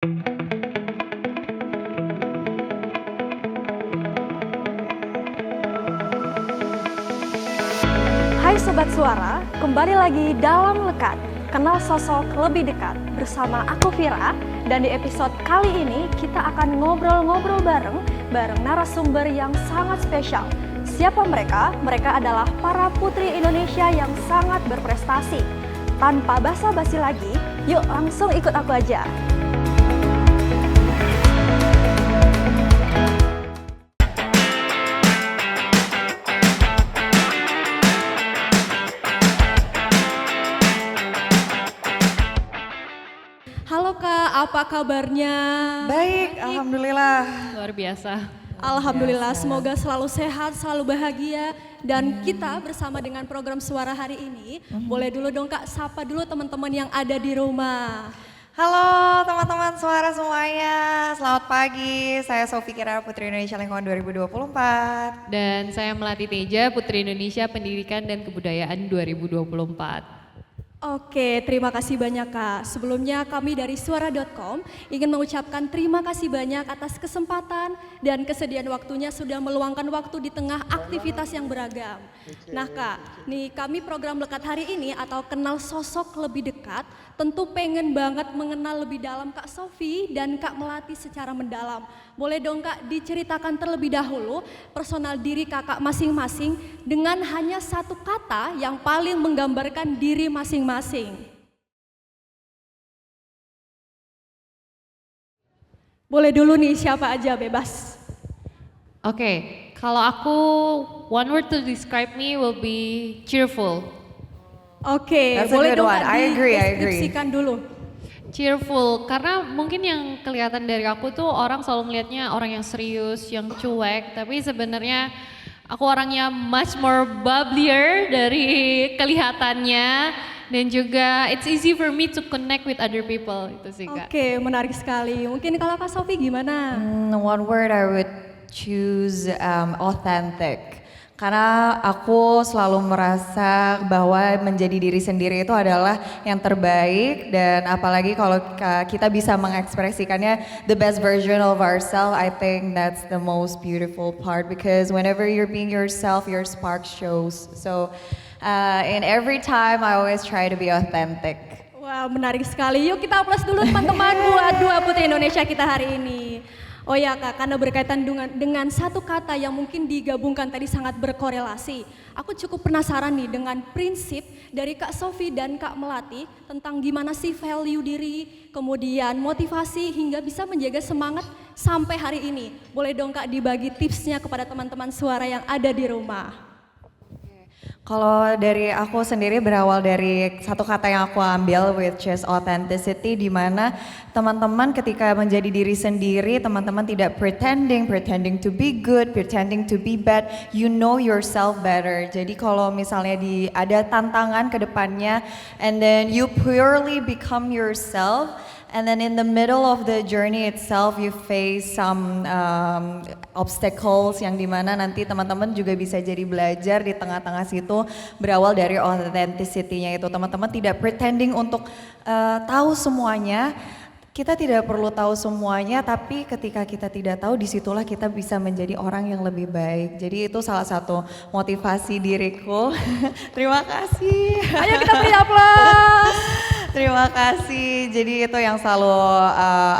Hai Sobat Suara, kembali lagi dalam Lekat, kenal sosok lebih dekat bersama aku Vira. Dan di episode kali ini kita akan ngobrol-ngobrol bareng narasumber yang sangat spesial. Siapa mereka? Mereka adalah para putri Indonesia yang sangat berprestasi. Tanpa basa-basi lagi, yuk langsung ikut aku aja. Halo Kak, apa kabarnya? Baik, alhamdulillah. Luar biasa. Alhamdulillah, semoga selalu sehat, selalu bahagia. Dan kita bersama dengan program Suara hari ini, boleh dulu dong Kak, sapa dulu teman-teman yang ada di rumah. Halo teman-teman suara semuanya, selamat pagi. Saya Sofi Kira, Putri Indonesia Lingkungan 2024. Dan saya Melati Teja, Putri Indonesia Pendidikan dan Kebudayaan 2024. Oke, terima kasih banyak Kak. Sebelumnya kami dari Suara.com ingin mengucapkan terima kasih banyak atas kesempatan dan kesediaan waktunya sudah meluangkan waktu di tengah aktivitas yang beragam. Nah Kak, nih kami program Lekat hari ini atau kenal sosok lebih dekat, tentu pengen banget mengenal lebih dalam Kak Sofi dan Kak Melati secara mendalam. Boleh dong Kak diceritakan terlebih dahulu personal diri kakak masing-masing dengan hanya satu kata yang paling menggambarkan diri masing-masing. Boleh dulu nih siapa aja bebas. Oke, kalau aku one word to describe me will be cheerful. Oke, That's a boleh good dong one. Kak I agree. dideskripsikan dulu. Cheerful, karena mungkin yang kelihatan dari aku tuh orang selalu melihatnya orang yang serius, yang cuek, tapi sebenarnya aku orangnya much more bubblier dari kelihatannya dan juga it's easy for me to connect with other people, itu sih Kak. Oke, menarik sekali. Mungkin kalau Kak Sofi gimana? One word I would choose authentic. Karena aku selalu merasa bahwa menjadi diri sendiri itu adalah yang terbaik dan apalagi kalau kita bisa mengekspresikannya the best version of ourselves, I think that's the most beautiful part because whenever you're being yourself, your spark shows. So in every time I always try to be authentic. Wah, menarik sekali. Yuk kita aplaus dulu teman-teman buat dua putri Indonesia kita hari ini. Oh ya Kak, karena berkaitan dengan satu kata yang mungkin digabungkan tadi sangat berkorelasi. Aku cukup penasaran nih dengan prinsip dari Kak Sofi dan Kak Melati tentang gimana sih value diri, kemudian motivasi hingga bisa menjaga semangat sampai hari ini. Boleh dong Kak dibagi tipsnya kepada teman-teman suara yang ada di rumah. Kalau dari aku sendiri berawal dari satu kata yang aku ambil which is authenticity, di mana teman-teman ketika menjadi diri sendiri, teman-teman tidak pretending to be good, pretending to be bad, you know yourself better. Jadi kalau misalnya ada tantangan ke depannya and then you purely become yourself. And then in the middle of the journey itself, you face some obstacles yang dimana nanti teman-teman juga bisa jadi belajar di tengah-tengah situ berawal dari authenticity-nya itu. Teman-teman tidak pretending untuk tahu semuanya. Kita tidak perlu tahu semuanya, tapi ketika kita tidak tahu, disitulah kita bisa menjadi orang yang lebih baik. Jadi itu salah satu motivasi diriku. Terima kasih. Ayo kita beri aplaus. Terima kasih. Jadi itu yang selalu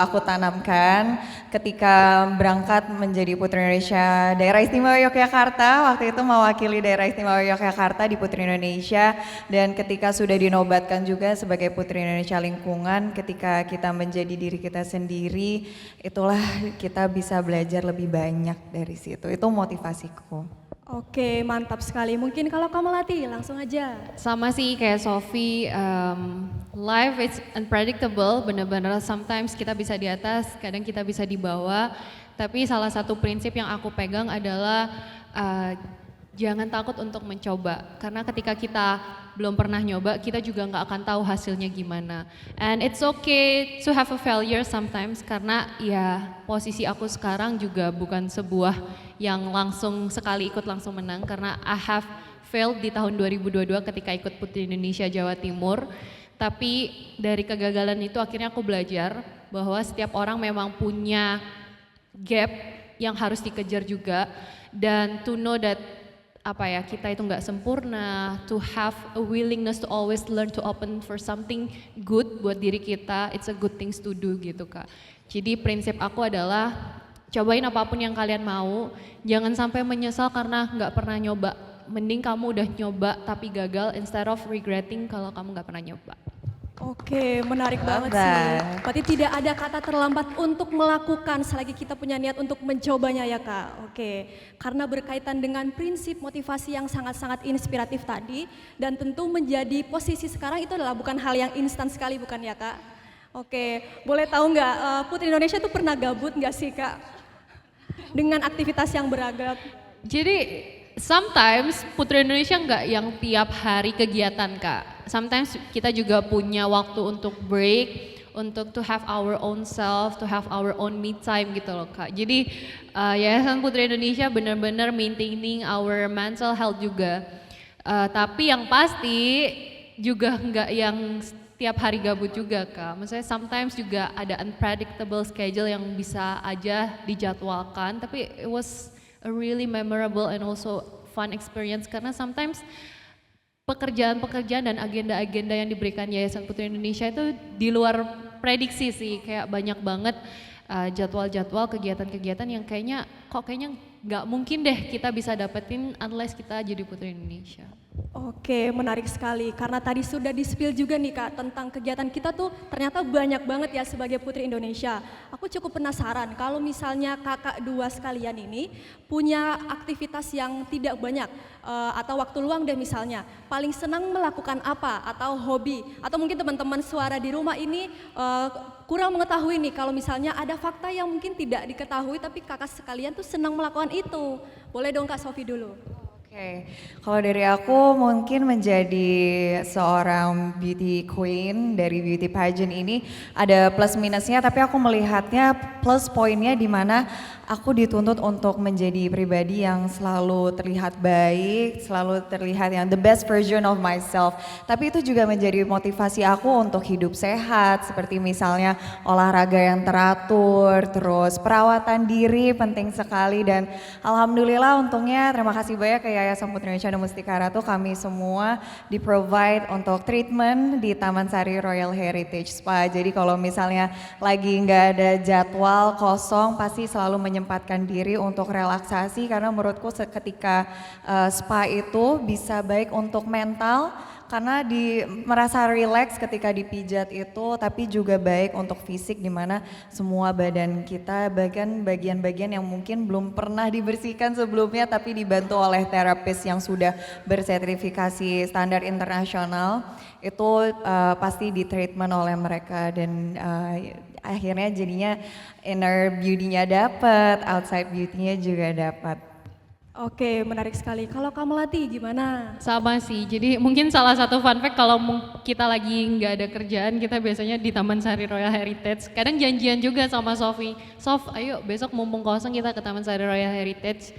aku tanamkan ketika berangkat menjadi Putri Indonesia Daerah Istimewa Yogyakarta. Waktu itu mewakili Daerah Istimewa Yogyakarta di Putri Indonesia dan ketika sudah dinobatkan juga sebagai Putri Indonesia Lingkungan, ketika kita menjadi diri kita sendiri, itulah kita bisa belajar lebih banyak dari situ. Itu motivasiku. Oke, mantap sekali. Mungkin kalau Kak Melati langsung aja. Sama sih kayak Sofi, life is unpredictable, benar-benar sometimes kita bisa di atas, kadang kita bisa di bawah. Tapi salah satu prinsip yang aku pegang adalah jangan takut untuk mencoba. Karena ketika kita belum pernah nyoba, kita juga nggak akan tahu hasilnya gimana. And it's okay to have a failure sometimes, karena ya posisi aku sekarang juga bukan sebuah yang langsung sekali ikut langsung menang, karena I have failed di tahun 2022 ketika ikut Putri Indonesia Jawa Timur. Tapi dari kegagalan itu akhirnya aku belajar bahwa setiap orang memang punya gap yang harus dikejar juga, dan to know that kita itu nggak sempurna, to have a willingness to always learn to open for something good buat diri kita, it's a good things to do gitu Kak. Jadi prinsip aku adalah cobain apapun yang kalian mau, jangan sampai menyesal karena nggak pernah nyoba. Mending kamu udah nyoba tapi gagal instead of regretting kalau kamu nggak pernah nyoba. Oke, menarik banget sih. Berarti tidak ada kata terlambat untuk melakukan selagi kita punya niat untuk mencobanya ya Kak. Oke, karena berkaitan dengan prinsip motivasi yang sangat-sangat inspiratif tadi, dan tentu menjadi posisi sekarang itu adalah bukan hal yang instan sekali, bukan ya Kak? Oke, boleh tahu nggak Putri Indonesia itu pernah gabut nggak sih Kak? Dengan aktivitas yang beragam. Jadi sometimes Putri Indonesia nggak yang tiap hari kegiatan Kak. Sometimes kita juga punya waktu untuk break, untuk to have our own self, to have our own me time gitu loh Kak. Jadi Yayasan Putri Indonesia benar-benar maintaining our mental health juga. Tapi yang pasti juga nggak yang tiap hari gabut juga Kak. Maksudnya sometimes juga ada unpredictable schedule yang bisa aja dijadwalkan. Tapi it was a really memorable and also fun experience karena sometimes pekerjaan-pekerjaan dan agenda-agenda yang diberikan Yayasan Putri Indonesia itu di luar prediksi sih, kayak banyak banget jadwal-jadwal kegiatan-kegiatan yang kayaknya nggak mungkin deh kita bisa dapetin unless kita jadi Putri Indonesia. Oke, menarik sekali. Karena tadi sudah di-spill juga nih Kak tentang kegiatan kita tuh ternyata banyak banget ya sebagai Putri Indonesia. Aku cukup penasaran kalau misalnya kakak dua sekalian ini punya aktivitas yang tidak banyak atau waktu luang deh misalnya. Paling senang melakukan apa atau hobi? Atau mungkin teman-teman suara di rumah ini kurang mengetahui nih kalau misalnya ada fakta yang mungkin tidak diketahui tapi kakak sekalian tuh senang melakukan itu. Boleh dong Kak Sofi dulu. Oke, kalau dari aku mungkin menjadi seorang beauty queen dari beauty pageant ini ada plus minusnya, tapi aku melihatnya plus poinnya di mana aku dituntut untuk menjadi pribadi yang selalu terlihat baik, selalu terlihat yang the best version of myself. Tapi itu juga menjadi motivasi aku untuk hidup sehat, seperti misalnya olahraga yang teratur, terus perawatan diri penting sekali, dan alhamdulillah untungnya terima kasih banyak ke Yayasan Putri Indonesia dan Mustika Ratu, kami semua di-provide untuk treatment di Taman Sari Royal Heritage Spa. Jadi kalau misalnya lagi nggak ada jadwal kosong, pasti selalu menyempatkan diri untuk relaksasi, karena menurutku ketika spa itu bisa baik untuk mental, karena merasa rileks ketika dipijat itu, tapi juga baik untuk fisik di mana semua badan kita, bahkan bagian-bagian yang mungkin belum pernah dibersihkan sebelumnya tapi dibantu oleh terapis yang sudah bersertifikasi standar internasional, itu pasti di treatment oleh mereka, dan akhirnya jadinya inner beauty-nya dapat, outside beauty-nya juga dapat. Oke, menarik sekali. Kalau kamu Melati gimana? Sama sih, jadi mungkin salah satu fun fact kalau kita lagi nggak ada kerjaan, kita biasanya di Taman Sari Royal Heritage. Kadang janjian juga sama Sofi, Sof ayo besok mumpung kosong kita ke Taman Sari Royal Heritage.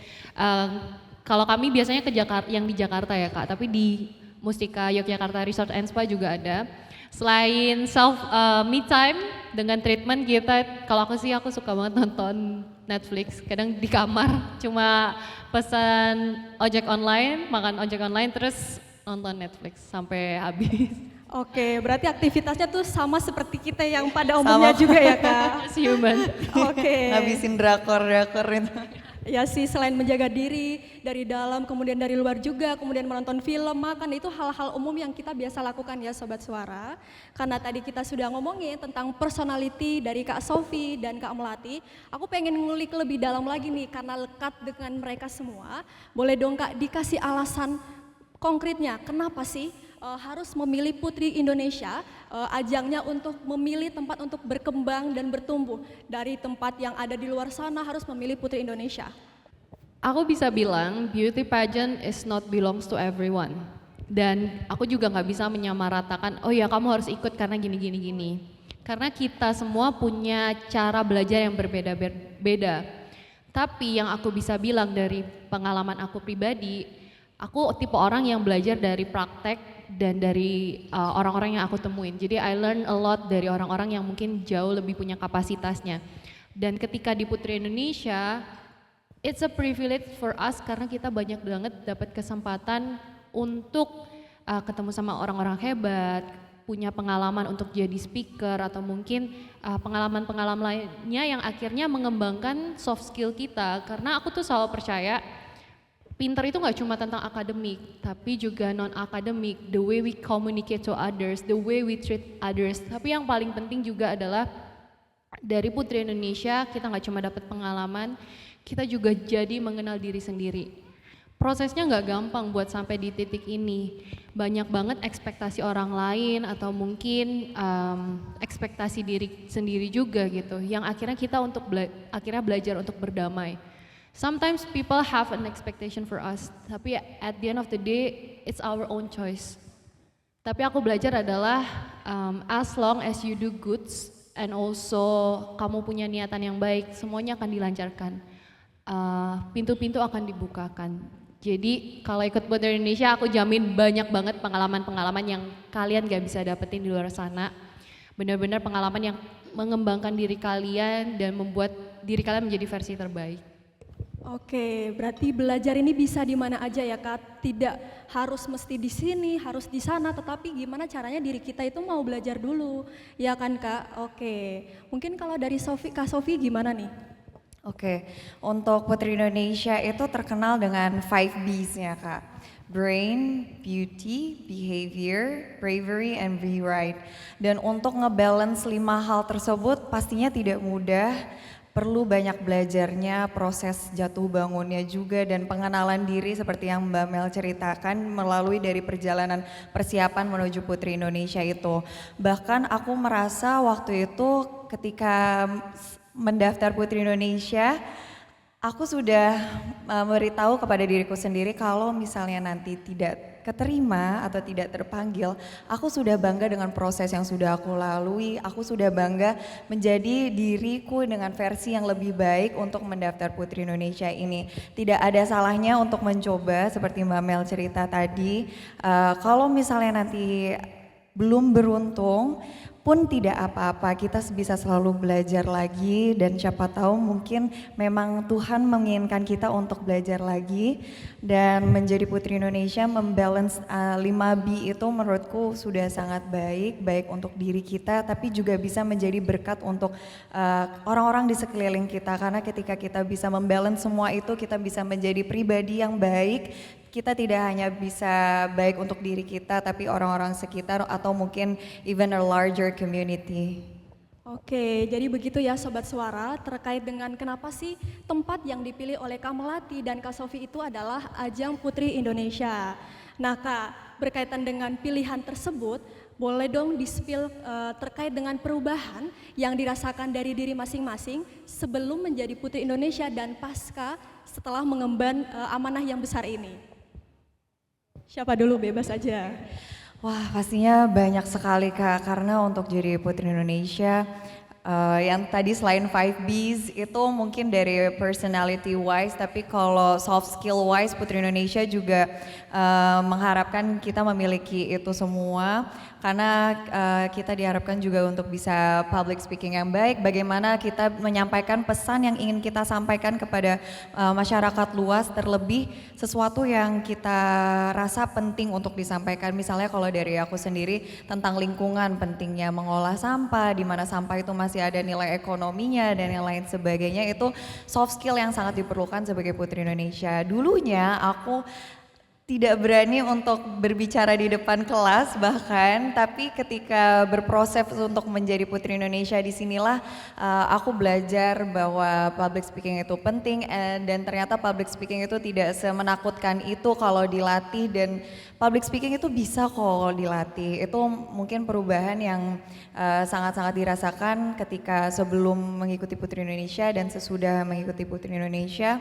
Kalau kami biasanya ke Jakarta, yang di Jakarta ya Kak, tapi di Mustika Yogyakarta Resort and Spa juga ada. Selain self me time dengan treatment kita, kalau aku suka banget nonton Netflix, kadang di kamar cuma pesan ojek online, makan ojek online terus nonton Netflix sampai habis. Oke, berarti aktivitasnya tuh sama seperti kita yang pada umumnya juga ya Kak? As human. Oke. Ngabisin drakor-drakor itu. Ya sih, selain menjaga diri dari dalam, kemudian dari luar juga, kemudian menonton film, makan, itu hal-hal umum yang kita biasa lakukan ya Sobat Suara. Karena tadi kita sudah ngomongin tentang personality dari Kak Sofi dan Kak Melati, aku pengen ngulik lebih dalam lagi nih karena lekat dengan mereka semua. Boleh dong Kak dikasih alasan konkretnya, kenapa sih harus memilih Putri Indonesia, ajangnya untuk memilih tempat untuk berkembang dan bertumbuh. Dari tempat yang ada di luar sana harus memilih Putri Indonesia. Aku bisa bilang beauty pageant is not belongs to everyone. Dan aku juga nggak bisa menyamaratakan, oh ya kamu harus ikut karena gini. Karena kita semua punya cara belajar yang berbeda-beda. Tapi yang aku bisa bilang dari pengalaman aku pribadi, Aku tipe orang yang belajar dari praktek dan dari orang-orang yang aku temuin. Jadi I learn a lot dari orang-orang yang mungkin jauh lebih punya kapasitasnya. Dan ketika di Putri Indonesia, it's a privilege for us karena kita banyak banget dapat kesempatan untuk ketemu sama orang-orang hebat, punya pengalaman untuk jadi speaker atau mungkin pengalaman-pengalaman lainnya yang akhirnya mengembangkan soft skill kita. Karena aku tuh selalu percaya pinter itu nggak cuma tentang akademik, tapi juga non-akademik, the way we communicate to others, the way we treat others. Tapi yang paling penting juga adalah dari Putri Indonesia kita nggak cuma dapat pengalaman, kita juga jadi mengenal diri sendiri. Prosesnya nggak gampang buat sampai di titik ini. Banyak banget ekspektasi orang lain atau mungkin ekspektasi diri sendiri juga gitu. Yang akhirnya kita akhirnya belajar untuk berdamai. Sometimes people have an expectation for us, tapi at the end of the day, it's our own choice. Tapi aku belajar adalah as long as you do goods and also kamu punya niatan yang baik, semuanya akan dilancarkan. Pintu-pintu akan dibukakan. Jadi kalau ikut Putri Indonesia, aku jamin banyak banget pengalaman-pengalaman yang kalian gak bisa dapetin di luar sana. Benar-benar pengalaman yang mengembangkan diri kalian dan membuat diri kalian menjadi versi terbaik. Oke, berarti belajar ini bisa di mana aja ya Kak? Tidak harus mesti di sini, harus di sana, tetapi gimana caranya diri kita itu mau belajar dulu, ya kan Kak? Oke, mungkin kalau dari Kak Sofi gimana nih? Oke, untuk Putri Indonesia itu terkenal dengan 5 B's-nya Kak. Brain, beauty, behavior, bravery, and be right. Dan untuk ngebalance 5 hal tersebut pastinya tidak mudah. Perlu banyak belajarnya, proses jatuh bangunnya juga, dan pengenalan diri seperti yang Mbak Mel ceritakan melalui dari perjalanan persiapan menuju Putri Indonesia itu. Bahkan aku merasa waktu itu ketika mendaftar Putri Indonesia, aku sudah memberitahu kepada diriku sendiri kalau misalnya nanti tidak keterima atau tidak terpanggil, aku sudah bangga dengan proses yang sudah aku lalui, aku sudah bangga menjadi diriku dengan versi yang lebih baik untuk mendaftar Putri Indonesia ini. Tidak ada salahnya untuk mencoba seperti Mbak Mel cerita tadi, kalau misalnya nanti belum beruntung, pun tidak apa-apa, kita bisa selalu belajar lagi dan siapa tahu mungkin memang Tuhan menginginkan kita untuk belajar lagi dan menjadi Putri Indonesia membalance 5B itu menurutku sudah sangat baik untuk diri kita tapi juga bisa menjadi berkat untuk orang-orang di sekeliling kita karena ketika kita bisa membalance semua itu kita bisa menjadi pribadi yang baik. Kita tidak hanya bisa baik untuk diri kita, tapi orang-orang sekitar atau mungkin even a larger community. Oke, jadi begitu ya Sobat Suara terkait dengan kenapa sih tempat yang dipilih oleh Kak Melati dan Kak Sofi itu adalah ajang Putri Indonesia. Nah Kak, berkaitan dengan pilihan tersebut, boleh dong di-spill terkait dengan perubahan yang dirasakan dari diri masing-masing sebelum menjadi Putri Indonesia dan pasca setelah mengemban amanah yang besar ini. Siapa dulu, bebas aja. Wah pastinya banyak sekali Kak, karena untuk jadi Putri Indonesia yang tadi selain 5Bs itu mungkin dari personality wise, tapi kalau soft skill wise Putri Indonesia juga mengharapkan kita memiliki itu semua. Karena kita diharapkan juga untuk bisa public speaking yang baik, bagaimana kita menyampaikan pesan yang ingin kita sampaikan kepada masyarakat luas, terlebih sesuatu yang kita rasa penting untuk disampaikan. Misalnya kalau dari aku sendiri tentang lingkungan, pentingnya mengolah sampah, di mana sampah itu masih ada nilai ekonominya dan yang lain sebagainya, itu soft skill yang sangat diperlukan sebagai Putri Indonesia. Dulunya aku tidak berani untuk berbicara di depan kelas bahkan, tapi ketika berproses untuk menjadi Putri Indonesia disinilah aku belajar bahwa public speaking itu penting dan ternyata public speaking itu tidak semenakutkan itu kalau dilatih dan public speaking itu bisa kok dilatih. Itu mungkin perubahan yang sangat-sangat dirasakan ketika sebelum mengikuti Putri Indonesia dan sesudah mengikuti Putri Indonesia.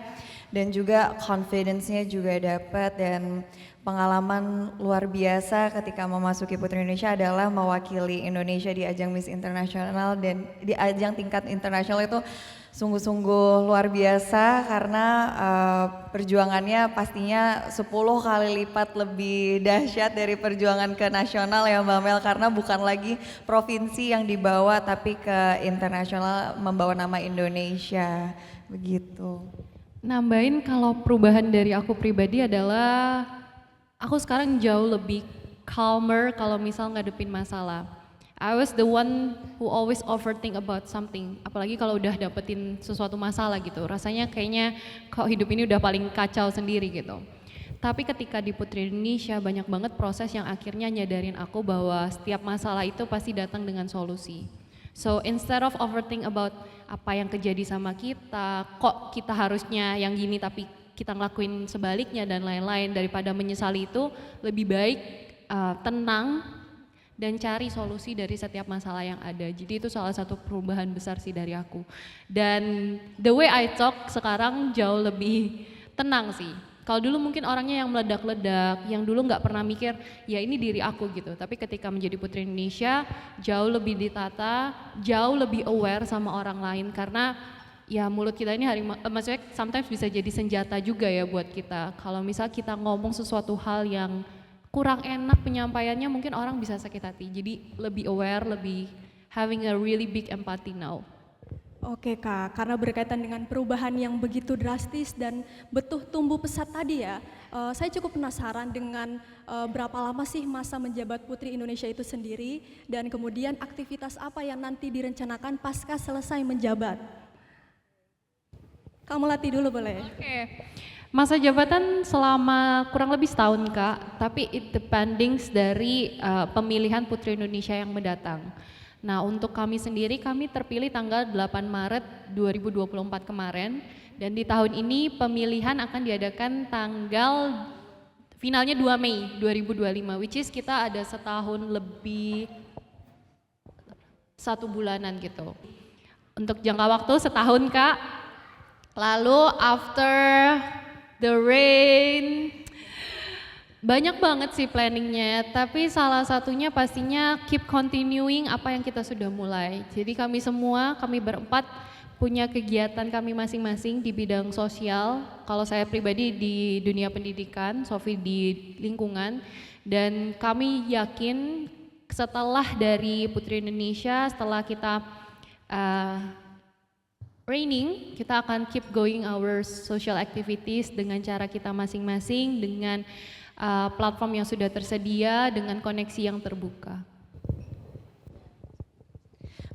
Dan juga confidence-nya juga dapat dan dan pengalaman luar biasa ketika memasuki Putri Indonesia adalah mewakili Indonesia di ajang Miss Internasional, dan di ajang tingkat internasional itu sungguh-sungguh luar biasa karena perjuangannya pastinya 10 kali lipat lebih dahsyat dari perjuangan ke nasional ya Mbak Mel, karena bukan lagi provinsi yang dibawa tapi ke internasional membawa nama Indonesia begitu. Nambahin kalau perubahan dari aku pribadi adalah aku sekarang jauh lebih calmer kalau misal ngadepin masalah. I was the one who always overthink about something. Apalagi kalau udah dapetin sesuatu masalah gitu. Rasanya kayaknya kok hidup ini udah paling kacau sendiri gitu. Tapi ketika di Putri Indonesia banyak banget proses yang akhirnya nyadarin aku bahwa setiap masalah itu pasti datang dengan solusi. So instead of overthink about apa yang terjadi sama kita, kok kita harusnya yang gini tapi kita ngelakuin sebaliknya dan lain-lain, daripada menyesali itu lebih baik tenang dan cari solusi dari setiap masalah yang ada. Jadi itu salah satu perubahan besar sih dari aku. Dan the way I talk sekarang jauh lebih tenang sih. Kalau dulu mungkin orangnya yang meledak-ledak, yang dulu nggak pernah mikir, ya ini diri aku gitu. Tapi ketika menjadi Putri Indonesia, jauh lebih ditata, jauh lebih aware sama orang lain. Karena ya mulut kita ini maksudnya sometimes bisa jadi senjata juga ya buat kita. Kalau misal kita ngomong sesuatu hal yang kurang enak penyampaiannya, mungkin orang bisa sakit hati. Jadi lebih aware, lebih having a really big empathy now. Oke Kak, karena berkaitan dengan perubahan yang begitu drastis dan betul tumbuh pesat tadi ya, saya cukup penasaran dengan berapa lama sih masa menjabat Putri Indonesia itu sendiri, dan kemudian aktivitas apa yang nanti direncanakan pasca selesai menjabat. Kamu latih dulu boleh? Oke. Masa jabatan selama kurang lebih setahun Kak, tapi it depending dari pemilihan Putri Indonesia yang mendatang. Nah untuk kami sendiri, kami terpilih tanggal 8 Maret 2024 kemarin, dan di tahun ini pemilihan akan diadakan tanggal finalnya 2 Mei 2025, which is kita ada setahun lebih 1 bulanan gitu. Untuk jangka waktu setahun Kak, lalu after the rain, banyak banget sih planningnya, tapi salah satunya pastinya keep continuing apa yang kita sudah mulai. Jadi kami semua, kami berempat punya kegiatan kami masing-masing di bidang sosial. Kalau saya pribadi di dunia pendidikan, Sofi di lingkungan, dan kami yakin setelah dari Putri Indonesia, setelah kita training, kita akan keep going our social activities dengan cara kita masing-masing, dengan platform yang sudah tersedia, dengan koneksi yang terbuka.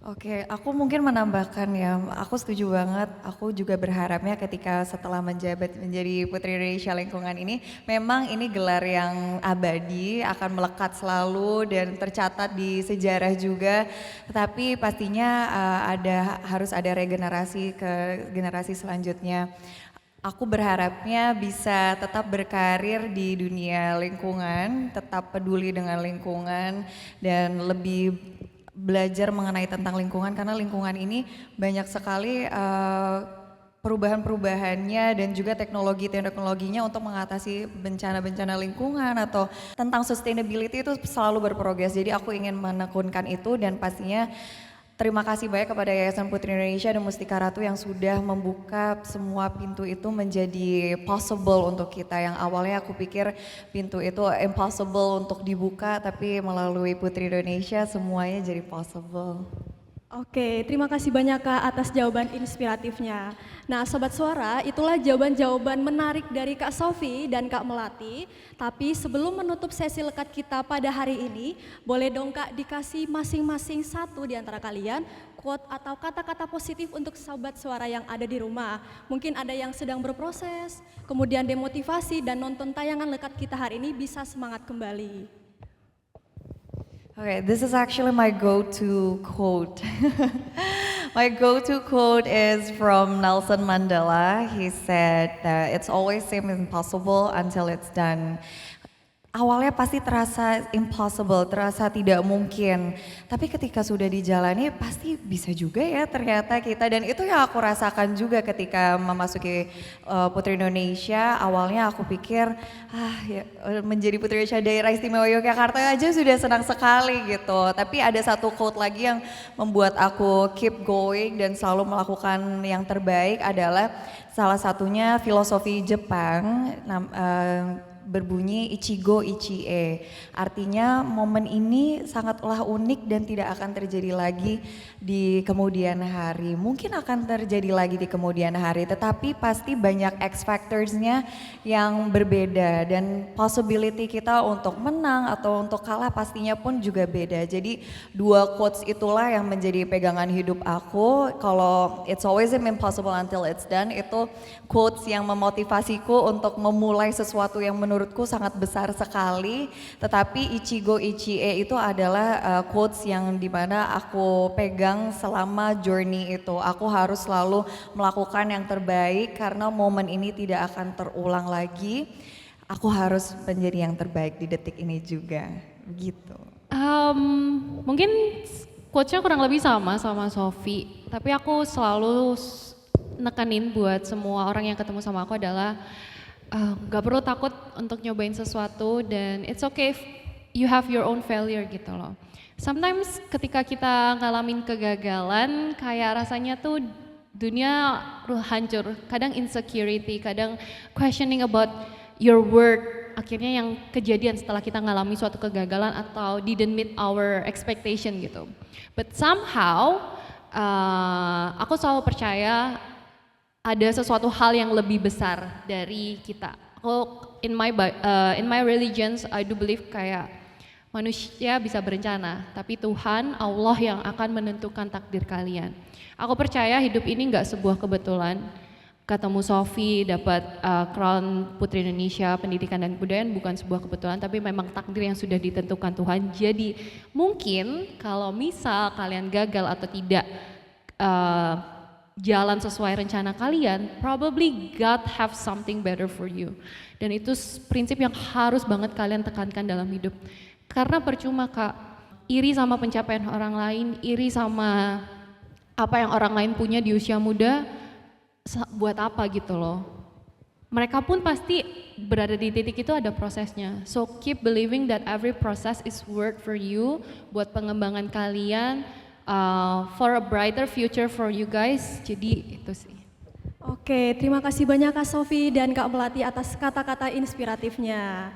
Oke, aku mungkin menambahkan ya, aku setuju banget, aku juga berharapnya ketika setelah menjabat menjadi Putri Indonesia Lingkungan ini, memang ini gelar yang abadi, akan melekat selalu dan tercatat di sejarah juga, tapi pastinya harus ada regenerasi ke generasi selanjutnya. Aku berharapnya bisa tetap berkarir di dunia lingkungan, tetap peduli dengan lingkungan, dan lebih belajar mengenai tentang lingkungan, karena lingkungan ini banyak sekali perubahan-perubahannya dan juga teknologinya untuk mengatasi bencana-bencana lingkungan atau tentang sustainability itu selalu berprogres. Jadi aku ingin menekunkan itu, dan pastinya terima kasih banyak kepada Yayasan Putri Indonesia dan Mustika Ratu yang sudah membuka semua pintu itu menjadi possible untuk kita. Yang awalnya aku pikir pintu itu impossible untuk dibuka, tapi melalui Putri Indonesia semuanya jadi possible. Oke, terima kasih banyak Kak atas jawaban inspiratifnya. Nah Sobat Suara, itulah jawaban-jawaban menarik dari Kak Sofi dan Kak Melati. Tapi sebelum menutup sesi lekat kita pada hari ini, boleh dong Kak dikasih masing-masing satu di antara kalian quote atau kata-kata positif untuk Sobat Suara yang ada di rumah. Mungkin ada yang sedang berproses, kemudian demotivasi dan nonton tayangan lekat kita hari ini bisa semangat kembali. Okay, this is actually my go-to quote. My go-to quote is from Nelson Mandela. He said that it's always seems impossible until it's done. awalnya pasti terasa impossible, terasa tidak mungkin. Tapi ketika sudah dijalani pasti bisa juga ya ternyata kita. Dan itu yang aku rasakan juga ketika memasuki Putri Indonesia. Awalnya aku pikir ya, menjadi Putri Indonesia Daerah Istimewa Yogyakarta aja sudah senang sekali gitu. Tapi ada satu quote lagi yang membuat aku keep going dan selalu melakukan yang terbaik adalah salah satunya filosofi Jepang berbunyi Ichigo Ichie. Artinya momen ini sangatlah unik dan tidak akan terjadi lagi di kemudian hari. Mungkin akan terjadi lagi di kemudian hari, tetapi pasti banyak X factors-nya yang berbeda dan possibility kita untuk menang atau untuk kalah pastinya pun juga beda. Jadi dua quotes itulah yang menjadi pegangan hidup aku. Kalau it's always impossible until it's done, itu quotes yang memotivasiku untuk memulai sesuatu yang menurutku sangat besar sekali. Tetapi Ichigo Ichie itu adalah quotes yang dimana aku pegang selama journey itu. Aku harus selalu melakukan yang terbaik karena momen ini tidak akan terulang lagi. Aku harus menjadi yang terbaik di detik ini juga, begitu. Mungkin quotes-nya kurang lebih sama Sophie, tapi aku selalu nekanin buat semua orang yang ketemu sama aku adalah gak perlu takut untuk nyobain sesuatu dan it's okay if you have your own failure gitu loh. Sometimes ketika kita ngalamin kegagalan kayak rasanya tuh dunia hancur, kadang insecurity, kadang questioning about your worth. Akhirnya yang kejadian setelah kita ngalami suatu kegagalan atau didn't meet our expectation gitu. But somehow aku selalu percaya ada sesuatu hal yang lebih besar dari kita. Aku in my religions I do believe kayak manusia bisa berencana, tapi Tuhan Allah yang akan menentukan takdir kalian. Aku percaya hidup ini nggak sebuah kebetulan. Ketemu Sophie, dapat crown Putri Indonesia Pendidikan dan Kebudayaan bukan sebuah kebetulan, tapi memang takdir yang sudah ditentukan Tuhan. Jadi mungkin kalau misal kalian gagal atau tidak jalan sesuai rencana kalian, probably God have something better for you. Dan itu prinsip yang harus banget kalian tekankan dalam hidup. Karena percuma Kak, iri sama pencapaian orang lain, iri sama apa yang orang lain punya di usia muda, buat apa gitu loh. Mereka pun pasti berada di titik itu ada prosesnya. So keep believing that every process is worth for you, buat pengembangan kalian, for a brighter future for you guys. Jadi itu sih. Oke, terima kasih banyak Kak Sophie dan Kak Melati atas kata-kata inspiratifnya.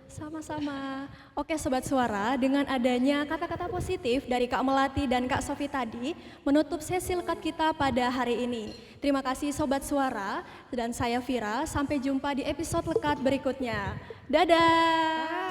Sama-sama. Oke Sobat Suara, dengan adanya kata-kata positif dari Kak Melati dan Kak Sophie tadi menutup sesi lekat kita pada hari ini. Terima kasih Sobat Suara dan saya Vira, sampai jumpa di episode lekat berikutnya. Dadah!